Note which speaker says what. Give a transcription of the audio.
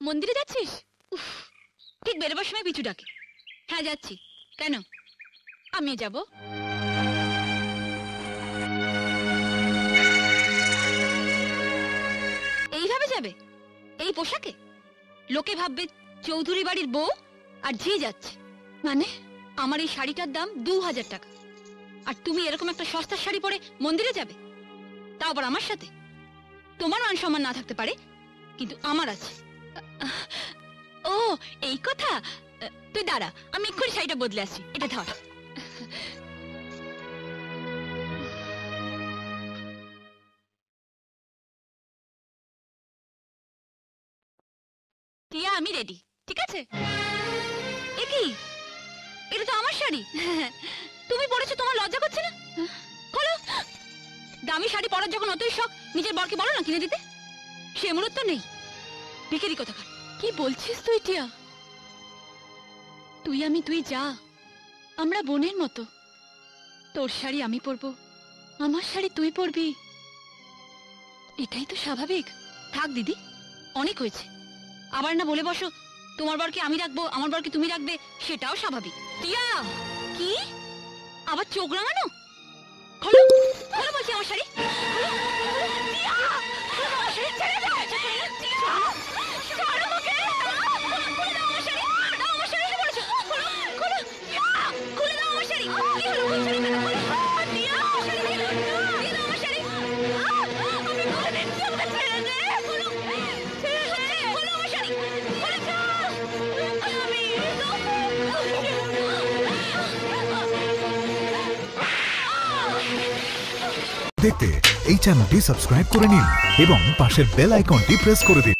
Speaker 1: মন্দিরে যাচ্ছিস? ঠিক বেরোবার সময় পিছু ডাকে। হ্যাঁ যাচ্ছি। কেন? আমিও যাব। এইভাবে যাবে? এই পোশাকে? লোকে ভাববে চৌধুরী বাড়ির বউ আর ঝি যাচ্ছে। মানে আমার এই শাড়িটার দাম 2000 টাকা, আর তুমি এরকম একটা সস্তার শাড়ি পরে মন্দিরে যাবে, তাও আবার আমার সাথে? তোমার মান সম্মান না থাকতে পারে, কিন্তু আমার আছে। ও এই কথা। তুই দাঁড়া, আমি এক্ষুনি শাড়িটা বদলে আসছি। এটা ধর। টিয়া আমি রেডি, ঠিক আছে? এ কি, এটা তো আমার শাড়ি। তুমি পরেছো, তোমার লজ্জা করছে না? খোলো। দামি শাড়ি পরার যখন অতই শখ, নিজের বরকে বলো না কিনে দিতে। সে মুহূর্ত নেই। ভিখারি কোথাকার। কি বলছিস তুই টিয়া? তুই আমি দুই যা, আমরা বোনের মতো। তোর শাড়ি আমি পরবো, আমার শাড়ি তুই পরবি, এটাই তো স্বাভাবিক। থাক দিদি, অনেক হয়েছে। আবার না বলে বসো তোমার বরকে আমি রাখবো, আমার বরকে তুমি রাখবে, সেটাও স্বাভাবিক। টিয়া কি আবার চোখ রাঙানো? খোলো খোলো বলছি আমার শাড়ি। টিয়া আমার শাড়ি ছেড়ে দাও। ছাড়ো আমাকে। খুলে দাও আমার শাড়ি। দাও আমার শাড়ি বলেছো। খোলো খোলো। খুলে দাও আমার শাড়ি। কি হলো? খুলছো না কেন? টিয়া আমার শাড়ি দিয়ে দাও। দিয়ে দাও আমার শাড়ি। আমি খুলে দিচ্ছি, আমাকে ছেড়ে দে। খোলো ছেড়ে দে। খোলো আমার শাড়ি। খুলে দাও। আমি
Speaker 2: দেখতে এই চ্যানেলটি সাবস্ক্রাইব করে নিন এবং পাশের বেল আইকনটি প্রেস করে দিন।